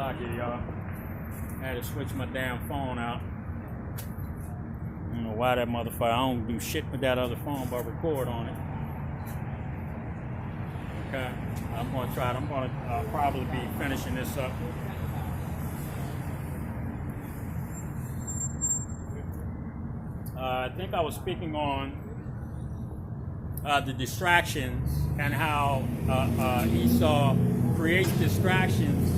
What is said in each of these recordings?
pocket, y'all. I had to switch my damn phone out. I don't know why that motherfucker. I don't do shit with that other phone but record on it. Okay, I'm gonna try it. I'm gonna probably be finishing this up. I think I was speaking on the distractions and how Esau creates distractions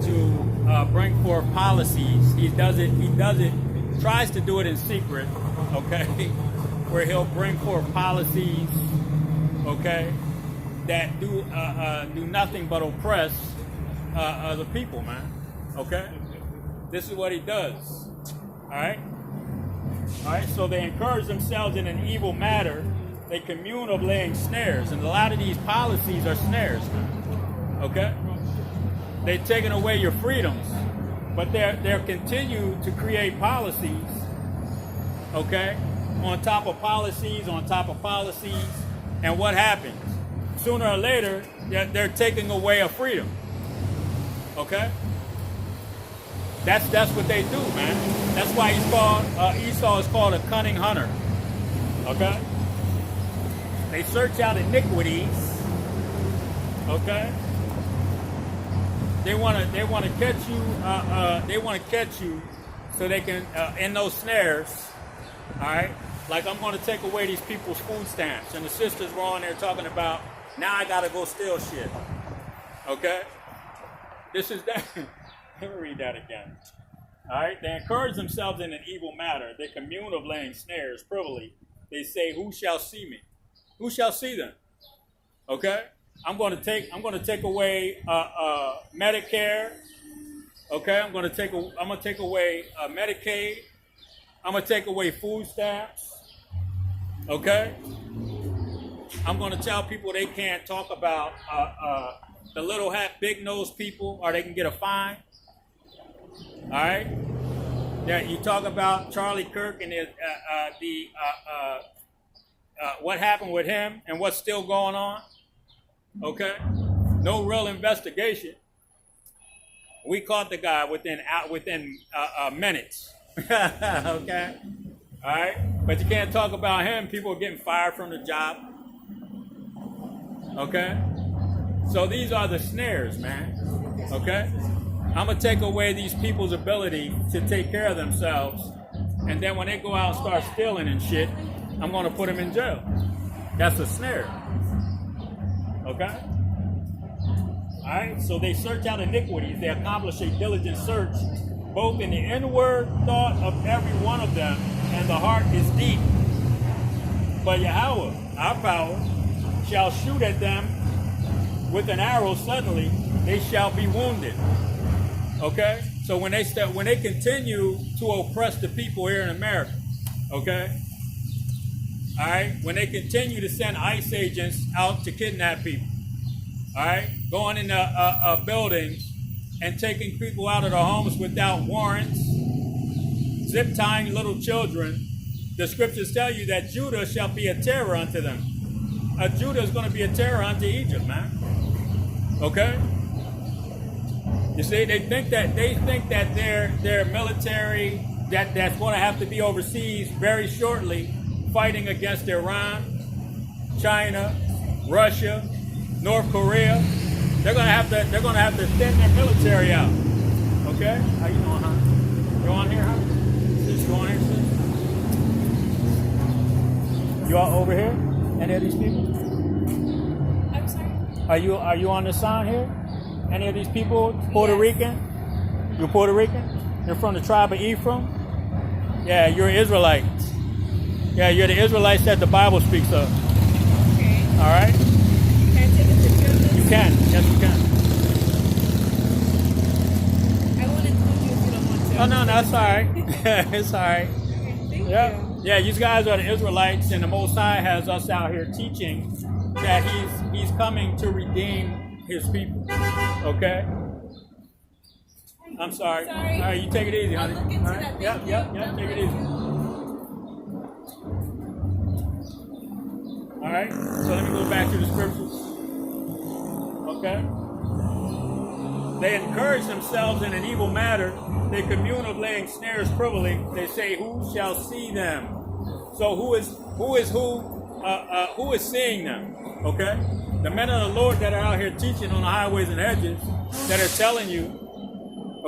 to bring forth policies. He does it, tries to do it in secret, okay, where he'll bring forth policies, okay, that do nothing but oppress the people, man, okay? This is what he does, all right? All right, so they encourage themselves in an evil matter. They commune of laying snares, and a lot of these policies are snares, man. Okay? They've taken away your freedoms, but they're continue to create policies, okay, on top of policies, and what happens? Sooner or later, they're taking away a freedom, okay? That's what they do, man. That's why he's called Esau is called a cunning hunter. Okay? They search out iniquities. Okay? They want to catch you. They want to catch you so they can in those snares. All right? Like, I'm going to take away these people's food stamps, and the sisters were on there talking about, now I gotta go steal shit. Okay? This is that. Let me read that again. All right. They encourage themselves in an evil matter. They commune of laying snares privily. They say, "Who shall see me? Who shall see them?" Okay. I'm going to take away Medicare. Okay. I'm going to take away Medicaid. I'm going to take away food stamps. Okay. I'm going to tell people they can't talk about the little hat, big nose people, or they can get a fine. All right. Yeah, you talk about Charlie Kirk and what happened with him and what's still going on. Okay. No real investigation. We caught the guy within minutes. Okay. All right. But you can't talk about him. People are getting fired from the job. Okay. So these are the snares, man. Okay. I'm going to take away these people's ability to take care of themselves. And then when they go out and start stealing and shit, I'm going to put them in jail. That's a snare. Okay? All right? So they search out iniquities. They accomplish a diligent search, both in the inward thought of every one of them, and the heart is deep. But Yahweh, our power, shall shoot at them with an arrow suddenly. They shall be wounded. Okay, so when they continue to oppress the people here in America, okay, all right, when they continue to send ICE agents out to kidnap people, all right, going into buildings and taking people out of their homes without warrants, zip tying little children, the scriptures tell you that Judah shall be a terror unto them. Judah is going to be a terror unto Egypt, man. Okay. You see, they think that their military that's going to have to be overseas very shortly, fighting against Iran, China, Russia, North Korea. They're going to have to thin their military out. Okay, how you doing, huh? You on here, huh? Sis, you on here, sis? You all over here? Any of these people? I'm sorry. Are you on the sign here? Any of these people Puerto Rican? You're Puerto Rican? You're from the tribe of Ephraim? Yeah, you're Israelites. Yeah, you're the Israelites that the Bible speaks of. Okay. All right? Can I take a picture of this? You can. Yes, you can. I won't include you if you don't want to. Oh, no, it's all right. It's all right. Okay, thank you. Yeah, you guys are the Israelites, and the Most High has us out here teaching that he's coming to redeem his people. Okay? I'm sorry. All right, you take it easy, honey. I'll look into all right? that. Yep, take it easy. All right, so let me go back to the scriptures. Okay? They encourage themselves in an evil matter. They commune of laying snares privily. They say, "Who shall see them?" So who is seeing them? Okay, the men of the Lord that are out here teaching on the highways and hedges, that are telling you,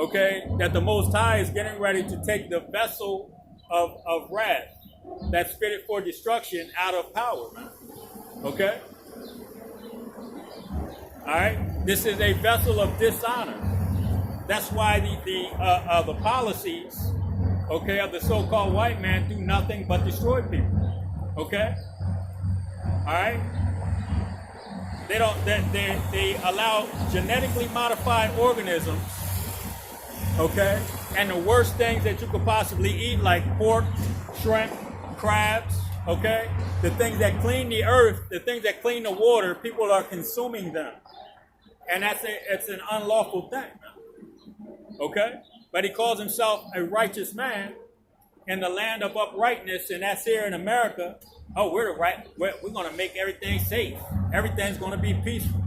okay, that the Most High is getting ready to take the vessel of wrath that's fitted for destruction out of power, man. Okay? All right? This is a vessel of dishonor. That's why the policies, okay, of the so-called white man do nothing but destroy people. Okay? All right? They allow genetically modified organisms, okay, and the worst things that you could possibly eat, like pork, shrimp, crabs, okay, the things that clean the earth, the things that clean the water, people are consuming them, and it's an unlawful thing, okay. But he calls himself a righteous man in the land of uprightness, and that's here in America. Oh, we're going to make everything safe. Everything's going to be peaceful,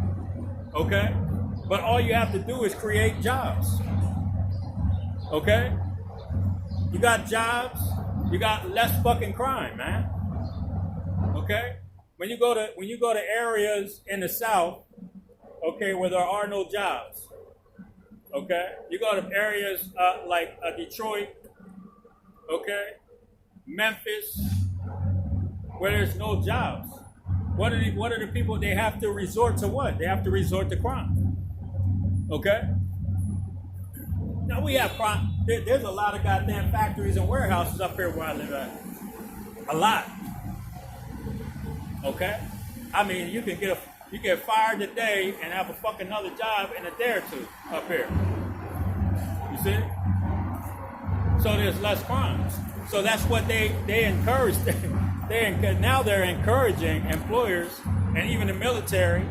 okay. But all you have to do is create jobs. Okay? You got jobs, you got less fucking crime, man. Okay? When you go to areas in the South, okay, where there are no jobs. Okay? You go to areas like Detroit, okay, Memphis, where there's no jobs. What are the people? They have to resort to what? They have to resort to crime. Okay? Now we have crime. There's a lot of goddamn factories and warehouses up here where I live at. A lot. Okay? I mean, you get fired today and have a fucking another job in a day or two up here. You see? So there's less crimes. So that's what they encourage. Now they're encouraging employers and even the military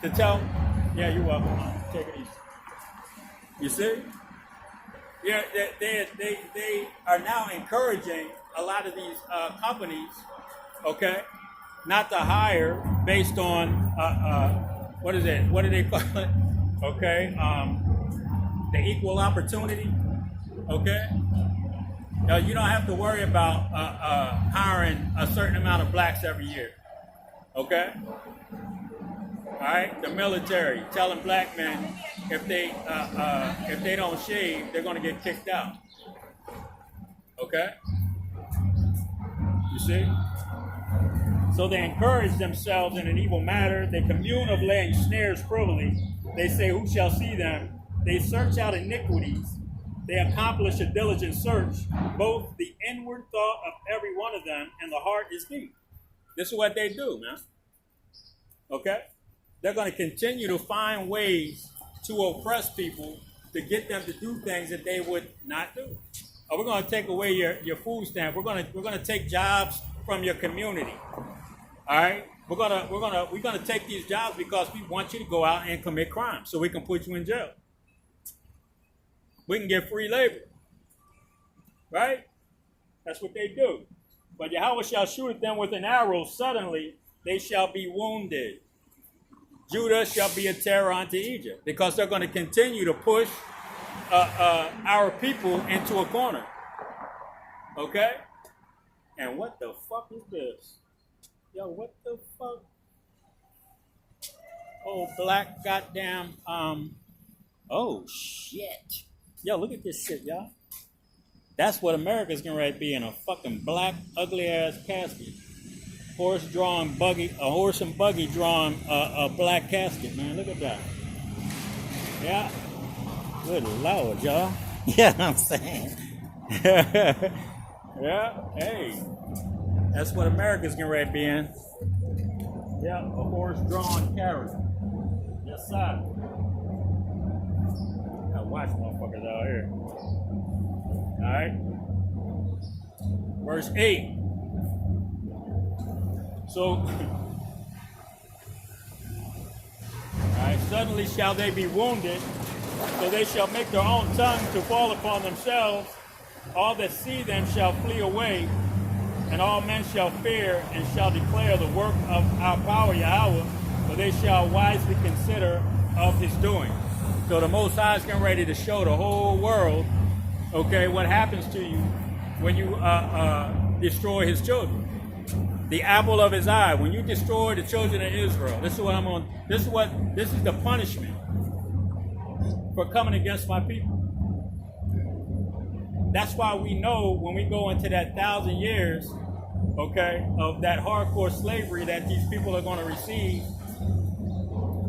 to tell, yeah, you're welcome. Take it easy. You see? Yeah, they are now encouraging a lot of these companies, okay, not to hire based on what is it? What do they call it? Okay, the equal opportunity. Okay, now you don't have to worry about hiring a certain amount of blacks every year. Okay. All right, the military telling black men if they don't shave, they're going to get kicked out. Okay, you see. So they encourage themselves in an evil matter. They commune of laying snares privily. They say, "Who shall see them?" They search out iniquities. They accomplish a diligent search. Both the inward thought of every one of them and the heart is deep. This is what they do, man. Okay. They're going to continue to find ways to oppress people to get them to do things that they would not do. We're going to take away your food stamp. We're going to take jobs from your community. All right? We're going to take these jobs because we want you to go out and commit crime so we can put you in jail. We can get free labor. Right? That's what they do. But Yahweh shall shoot at them with an arrow. Suddenly they shall be wounded. Judah shall be a terror unto Egypt, because they're going to continue to push our people into a corner. Okay? And what the fuck is this? Yo, what the fuck? Oh, black goddamn, oh, shit. Yo, look at this shit, y'all. That's what America's getting ready to be, in a fucking black, ugly-ass casket. A horse and buggy drawing a black casket, man. Look at that. Yeah. Good Lord, y'all. Yeah, I'm saying. Yeah, hey. That's what America's getting ready to be in. Yeah, a horse-drawn carriage. Yes, sir. Gotta watch motherfuckers out here. All right. Verse 8. So, all right, suddenly shall they be wounded, so they shall make their own tongue to fall upon themselves. All that see them shall flee away, and all men shall fear and shall declare the work of our power, Yahweh, for they shall wisely consider of his doing. So the Most High is getting ready to show the whole world, okay, what happens to you when you destroy his children. The apple of his eye. When you destroy the children of Israel, this is what I'm on. This is the punishment for coming against my people. That's why we know when we go into that 1,000 years, okay, of that hardcore slavery that these people are going to receive,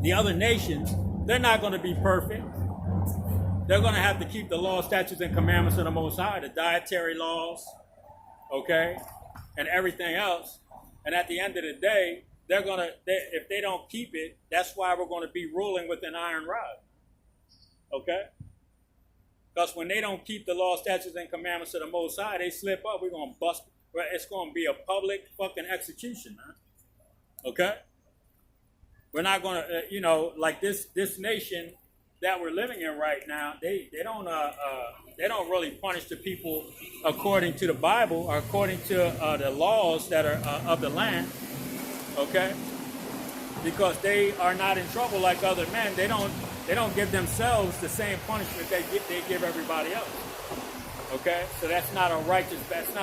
the other nations, they're not going to be perfect. They're going to have to keep the law, statutes, and commandments of the Most High, the dietary laws, okay, and everything else. And at the end of the day, if they don't keep it, that's why we're going to be ruling with an iron rod. Okay? Because when they don't keep the law, statutes, and commandments of the Most High, they slip up, we're going to bust. It's going to be a public fucking execution, man. Okay? We're not going to, like this nation that we're living in right now, they don't really punish the people according to the Bible or according to the laws that are of the land, okay? Because they are not in trouble like other men. They don't give themselves the same punishment they give everybody else, okay? So that's not a righteous. That's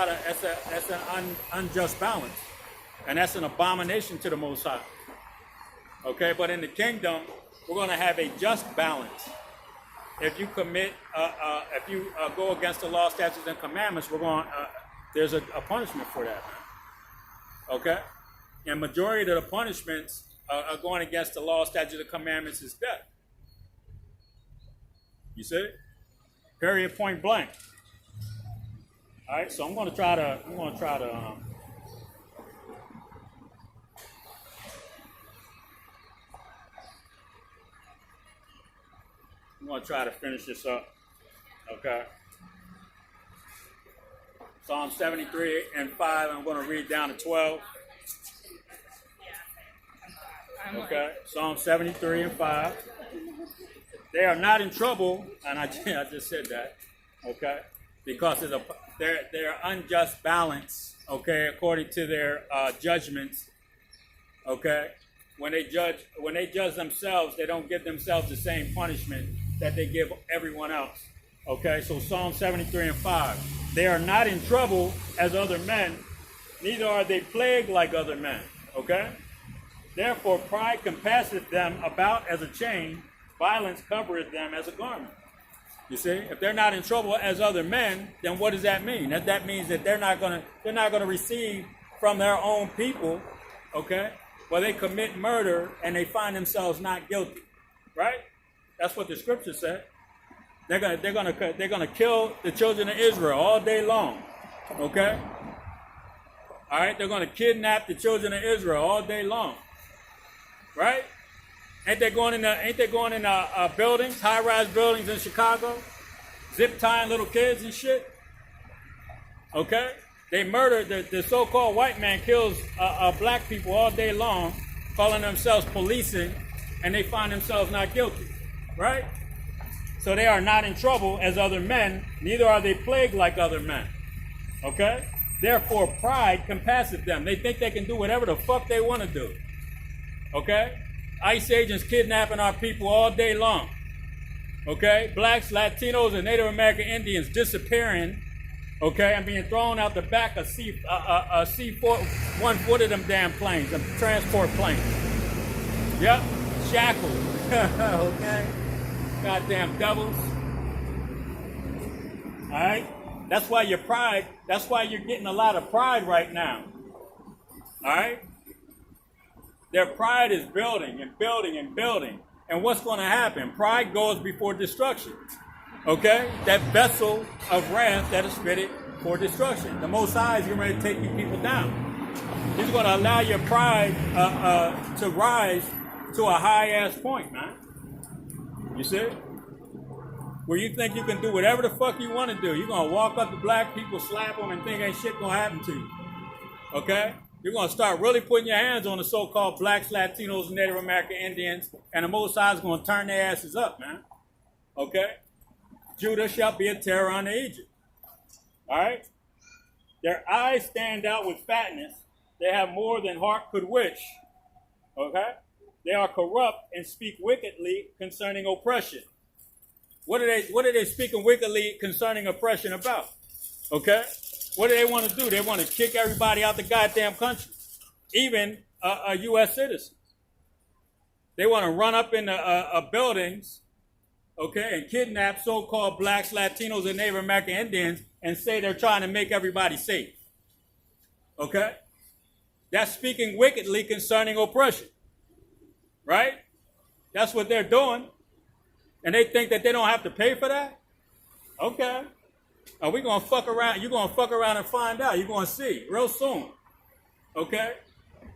an unjust balance, and that's an abomination to the Most High, okay? But in the kingdom, we're going to have a just balance. If you commit, if you go against the law, statutes, and commandments, there's a punishment for that. Okay? And majority of the punishments are going against the law, statutes, and commandments is death. You see? Period, point blank. All right, so I'm going to try to finish this up, okay? Psalm 73 and 5, I'm going to read down to 12. Okay, Psalm 73 and 5. They are not in trouble, and I just said that, okay? Because they're unjust balance, okay, according to their judgments, okay? When they judge themselves, they don't give themselves the same punishment that they give everyone else. Okay, so Psalm 73 and 5. They are not in trouble as other men, neither are they plagued like other men. Okay? Therefore pride compasseth them about as a chain, violence covereth them as a garment. You see, if they're not in trouble as other men, then what does that mean? That means that they're not gonna receive from their own people, okay? Well, they commit murder and they find themselves not guilty, right? That's what the scripture said. They're gonna kill the children of Israel all day long, okay? All right, they're gonna kidnap the children of Israel all day long, right? Ain't they going in buildings, high-rise buildings in Chicago, zip tying little kids and shit? Okay, they murder the so-called white man kills black people all day long, calling themselves policing, and they find themselves not guilty. Right? So they are not in trouble as other men, neither are they plagued like other men. Okay? Therefore, pride compasseth them. They think they can do whatever the fuck they want to do. Okay? ICE agents kidnapping our people all day long. Okay? Blacks, Latinos, and Native American Indians disappearing, okay, and being thrown out the back of one-foot of them damn planes, them transport planes. Yep, shackled. Okay? Goddamn devils. All right? That's why you're getting a lot of pride right now. All right? Their pride is building and building and building. And what's going to happen? Pride goes before destruction. Okay? That vessel of wrath that is fitted for destruction. The Most High is getting ready to take you people down. He's going to allow your pride to rise to a high-ass point, man. You see? Where you think you can do whatever the fuck you want to do. You're going to walk up to black people, slap them, and think ain't shit going to happen to you. Okay? You're going to start really putting your hands on the so-called blacks, Latinos, and Native American Indians, and the Most High is going to turn their asses up, man. Okay? Judah shall be a terror unto Egypt. All right? Their eyes stand out with fatness. They have more than heart could wish. Okay? They are corrupt and speak wickedly concerning oppression. What are they speaking wickedly concerning oppression about? Okay? What do they want to do? They want to kick everybody out the goddamn country, even U.S. citizens. They want to run up in the buildings, okay, and kidnap so-called blacks, Latinos, and Native American Indians and say they're trying to make everybody safe. Okay? That's speaking wickedly concerning oppression. Right? That's what they're doing. And they think that they don't have to pay for that? Okay. Are we going to fuck around? You're going to fuck around and find out. You're going to see real soon. Okay?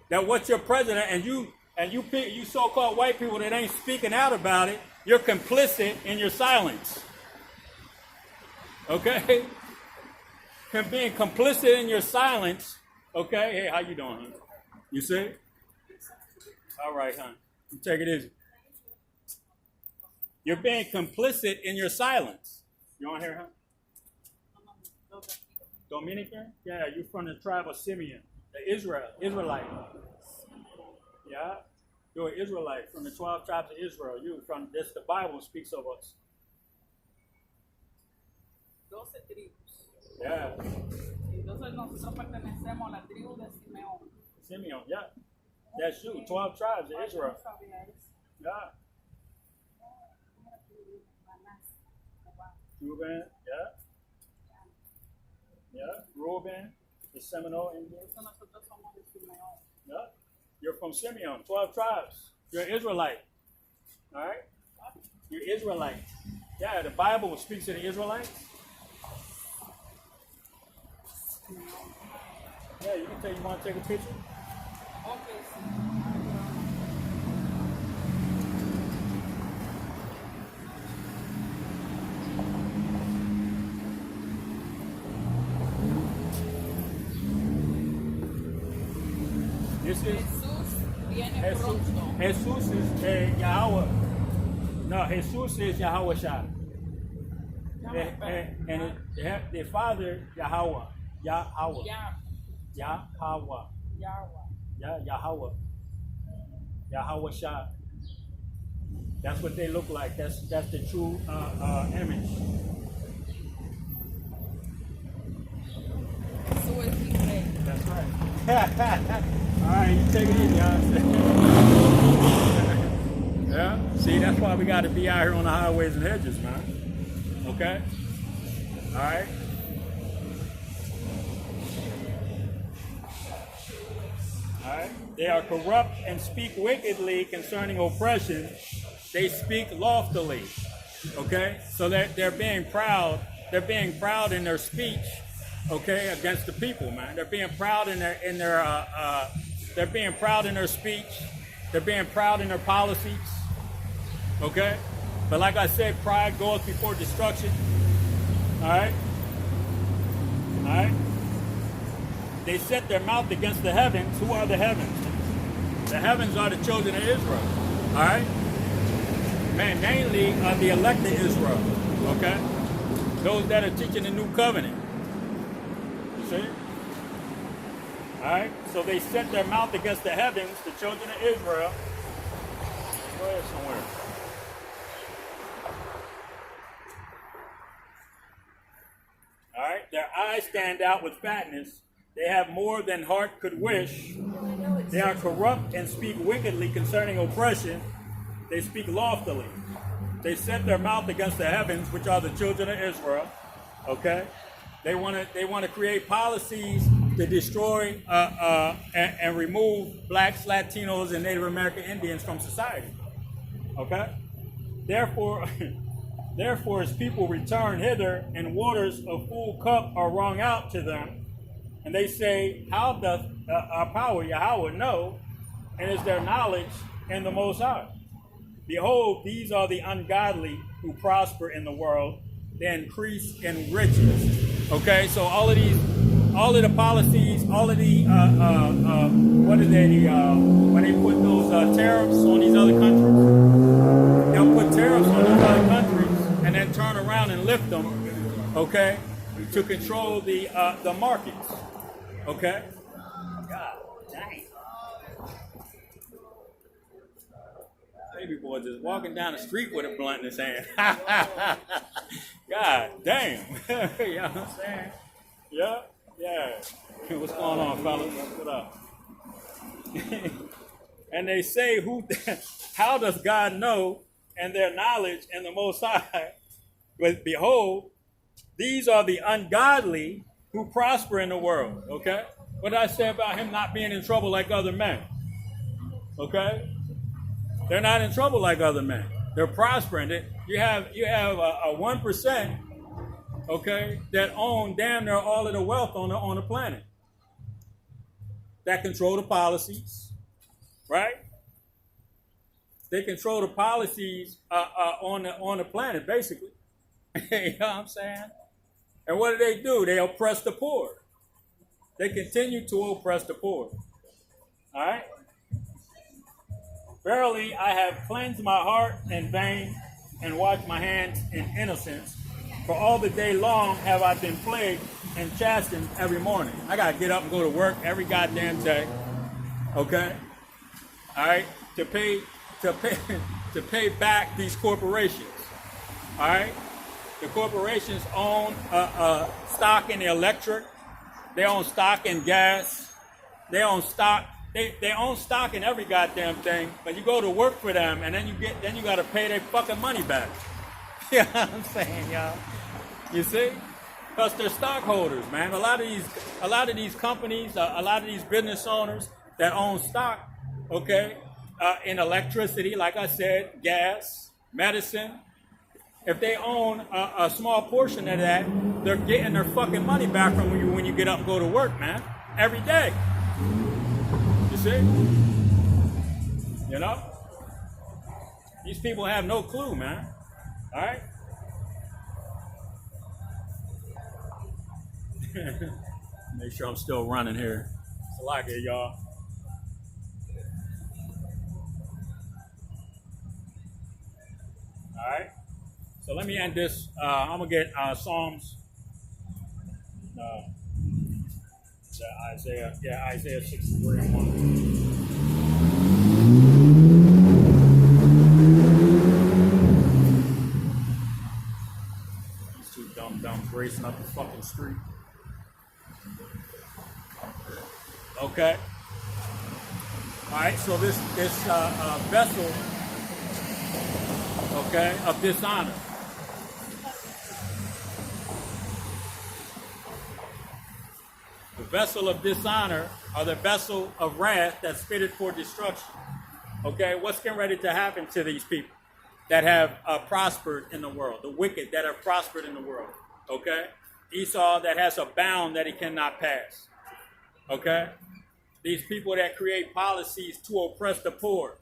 That what your president and you so-called white people that ain't speaking out about it, you're complicit in your silence. Okay? Being complicit in your silence. Okay? Hey, how you doing, hon? You see? All right, hon. You take it easy. You're being complicit in your silence. You want to hear, huh? Dominican? Yeah, you're from the tribe of Simeon, the Israelite. Yeah, you're an Israelite from the 12 tribes of Israel. You from this, the Bible speaks of us. 12 tribus. Yeah. Entonces nosotros pertenecemos a la tribu de Simeón. Simeon, yeah. That's you, 12 tribes of Israel. Yeah. Reuben, yeah. Yeah, Reuben, the Seminole Indians. Yeah. You're from Simeon, 12 tribes. You're an Israelite. All right? You're Israelite. Yeah, the Bible speaks to the Israelites. Yeah, you can tell you want to take a picture. Okay. This is Jesús viene pronto. Jesus is Yahweh. No, Jesus is Yahweh Shah. And the father, Yahweh. Yahweh. Yahweh. Yeah, Yahweh. Yahweh Shah. That's what they look like. That's the true image. Jesús es mi rey. That's right. All right, you take it easy, yeah. See, that's why we got to be out here on the highways and hedges, man. Okay. All right. All right. They are corrupt and speak wickedly concerning oppression. They speak loftily. Okay. So they're being proud. They're being proud in their speech. Okay, against the people, man. They're being proud in their they're being proud in their speech. They're being proud in their policies. Okay? But like I said, pride goeth before destruction. Alright? Alright? They set their mouth against the heavens. Who are the heavens? The heavens are the children of Israel. Alright? Man, mainly the elect of Israel. Okay? Those that are teaching the new covenant. See? Alright? So they set their mouth against the heavens, the children of Israel. Go ahead somewhere. Alright? Their eyes stand out with fatness. They have more than heart could wish. They are corrupt and speak wickedly concerning oppression. They speak loftily. They set their mouth against the heavens, which are the children of Israel. Okay? They want to create policies to destroy and remove blacks, Latinos, and Native American Indians from society. Okay? Therefore, as people return hither, and waters of full cup are wrung out to them, and they say, how doth our power, Yahweh, know, and is their knowledge in the Most High? Behold, these are the ungodly who prosper in the world, they increase in riches. Okay, so all of the policies, all of the what are they? When they put those tariffs on these other countries, they'll put tariffs on those other countries and then turn around and lift them. Okay, to control the markets. Okay. God dang. baby boy just walking down the street with a blunt in his hand. God damn. You know what I'm saying? Yeah, yeah. What's going on, fellas? What up? And they say, how does God know and their knowledge in the Most High? But behold, these are the ungodly who prosper in the world. Okay? What did I say about him not being in trouble like other men? Okay? They're not in trouble like other men. They're prospering. You have a 1%, okay, that own damn near all of the wealth on the planet. That control the policies, right? They control the policies on the planet, basically. You know what I'm saying? And what do? They oppress the poor. They continue to oppress the poor. All right? Verily, I have cleansed my heart in vain and washed my hands in innocence. For all the day long have I been plagued and chastened every morning. I got to get up and go to work every goddamn day. Okay? All right? To pay back these corporations. All right? The corporations own stock in the electric. They own stock in gas. They own stock. They own stock in every goddamn thing, but you go to work for them, and then you got to pay their fucking money back. You know what I'm saying, y'all? You see? Because they're stockholders, man. A lot of these companies, a lot of these business owners that own stock, okay, in electricity, like I said, gas, medicine. If they own a small portion of that, they're getting their fucking money back from you when you get up and go to work, man. Every day. You see? You know? These people have no clue, man. All right? Make sure I'm still running here. It's a lot here, y'all. All right? So let me end this. I'm going to get Psalms. Isaiah 63 and 1. These two dumb racing up the fucking street. Okay. All right. So this vessel, okay, of dishonor. The vessel of dishonor, or the vessel of wrath that's fitted for destruction. Okay, what's getting ready to happen to these people that have prospered in the world? The wicked that have prospered in the world. Okay, Esau that has a bound that he cannot pass. Okay, these people that create policies to oppress the poor.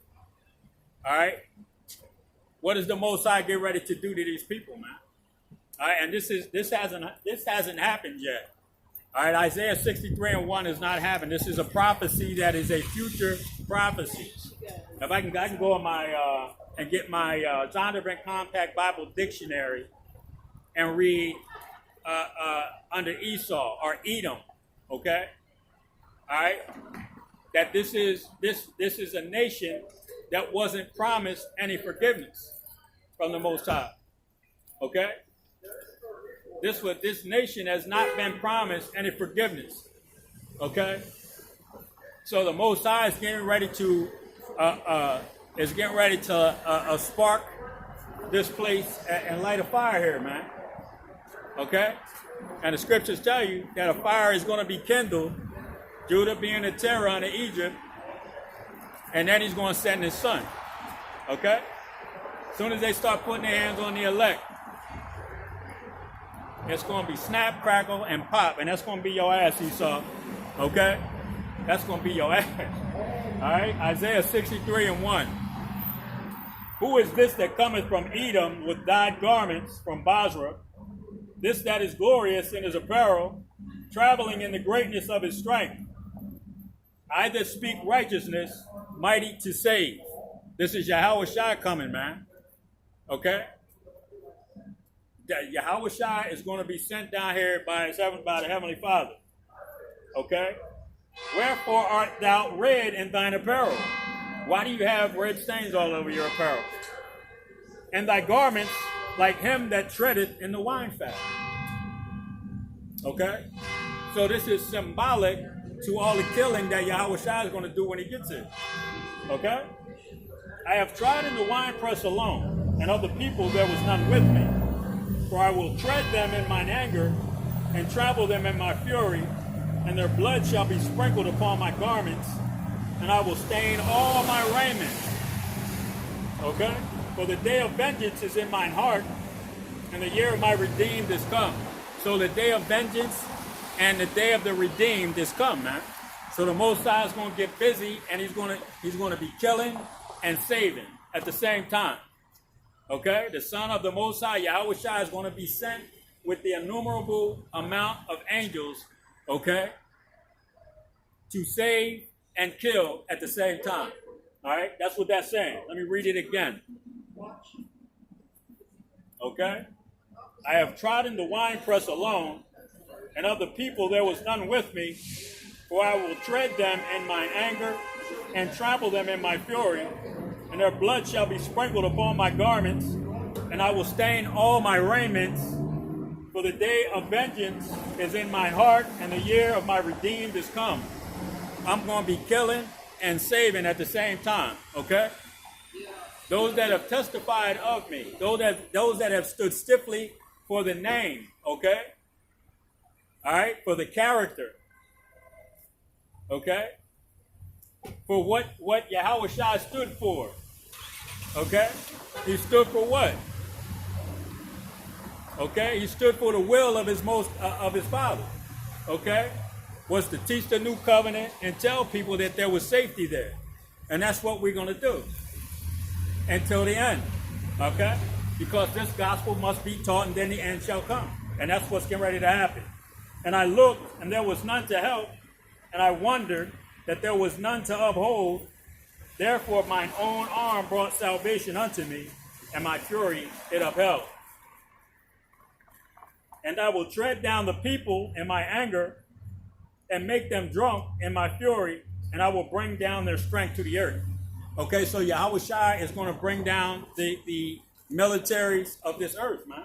All right, what does the Most High get ready to do to these people, man? All right, and this hasn't happened yet. All right, Isaiah 63 and 1 is not happening. This is a prophecy that is a future prophecy. If I can go on my and get my Zondervan Compact Bible Dictionary and read under Esau or Edom, okay? All right, that this is a nation that wasn't promised any forgiveness from the Most High, okay? This nation has not been promised any forgiveness. Okay? So the Most High is getting ready to spark this place and light a fire here, man. Okay? And the scriptures tell you that a fire is going to be kindled, Judah being a terror unto Egypt, and then he's going to send his son. Okay? As soon as they start putting their hands on the elect, it's going to be snap, crackle, and pop, and that's going to be your ass, Esau. Okay? That's going to be your ass. All right? Isaiah 63 and 1. Who is this that cometh from Edom with dyed garments from Basra? This that is glorious in his apparel, traveling in the greatness of his strength. I that speak righteousness, mighty to save. This is Yahushua coming, man. Okay? Yahushua is going to be sent down here by the Heavenly Father. Okay? Wherefore art thou red in thine apparel? Why do you have red stains all over your apparel? And thy garments like him that treadeth in the wine fat. Okay? So this is symbolic to all the killing that Yahweh Shai is going to do when he gets here. Okay? I have trodden the winepress alone, and of the people there was none with me. For I will tread them in mine anger, and trample them in my fury, and their blood shall be sprinkled upon my garments, and I will stain all my raiment. Okay? For the day of vengeance is in mine heart, and the year of my redeemed is come. So the day of vengeance and the day of the redeemed is come, man. So the Most High is going to get busy, and he's going to be killing and saving at the same time. Okay? The Son of the Most High, Yahweh Shai, is going to be sent with the innumerable amount of angels, okay, to save and kill at the same time. All right? That's what that's saying. Let me read it again. Okay? I have trodden the winepress alone, and of the people there was none with me, for I will tread them in mine anger, and trample them in my fury, and their blood shall be sprinkled upon my garments, and I will stain all my raiments, for the day of vengeance is in my heart, and the year of my redeemed is come. I'm going to be killing and saving at the same time, okay? Those that have testified of me, those that have stood stiffly for the name, okay? All right, for the character, okay? For what Yahweh Shai stood for, okay? He stood for what? Okay, he stood for the will of his Father, okay? Was to teach the new covenant and tell people that there was safety there. And that's what we're going to do until the end, okay? Because this gospel must be taught, and then the end shall come. And that's what's getting ready to happen. And I looked, and there was none to help, and I wondered that there was none to uphold. Therefore mine own arm brought salvation unto me, and my fury it upheld. And I will tread down the people in my anger, and make them drunk in my fury, and I will bring down their strength to the earth. Okay, so Yahweh Shai is going to bring down the militaries of this earth, man.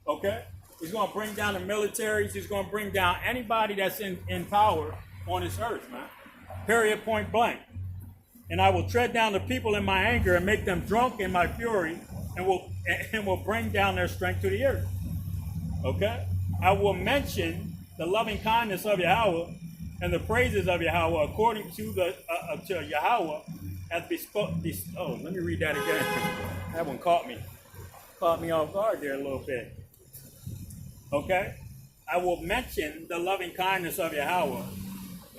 Okay? He's going to bring down the militaries. He's going to bring down anybody that's in power on this earth, man. Period, point blank. And I will tread down the people in my anger and make them drunk in my fury, and will bring down their strength to the earth. Okay? I will mention the loving kindness of Yahweh and the praises of Yahweh according to to Yahweh has oh, let me read that again. That one caught me off guard there a little bit. Okay? I will mention the loving kindness of Yahweh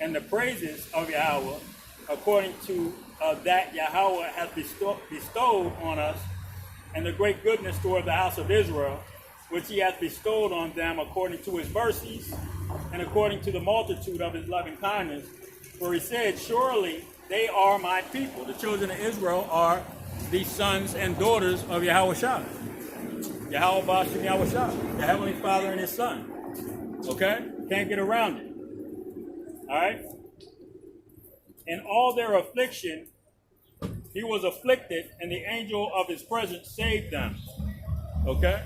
and the praises of Yahweh according to that Yahweh has bestowed on us, and the great goodness toward the house of Israel, which he hath bestowed on them according to his mercies, and according to the multitude of his loving kindness. For he said, surely they are my people. The children of Israel are the sons and daughters of Yahweh Shai. Yahweh Bashim Yahweh Shai, the Heavenly Father and his Son. Okay? Can't get around it. All right? In all their affliction, he was afflicted, and the angel of his presence saved them. Okay?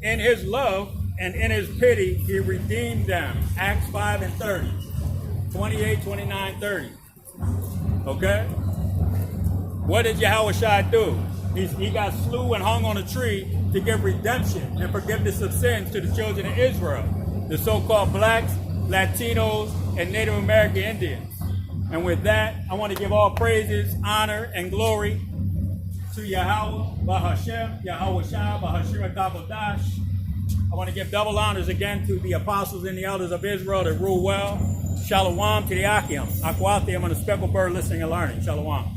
In his love and in his pity, he redeemed them. Acts 5 and 30. 28, 29, 30. Okay? What did Yahweh Shai do? He got slew and hung on a tree to give redemption and forgiveness of sins to the children of Israel, the so-called blacks, Latinos, and Native American Indians. And with that, I want to give all praises, honor, and glory to Yahweh, Bahashem, Yahweh Shai, Bahashim Kabodash. I want to give double honors again to the apostles and the elders of Israel that rule well. Shalom to the Akim, Akwathiam, and the speckled bird listening and learning. Shalom.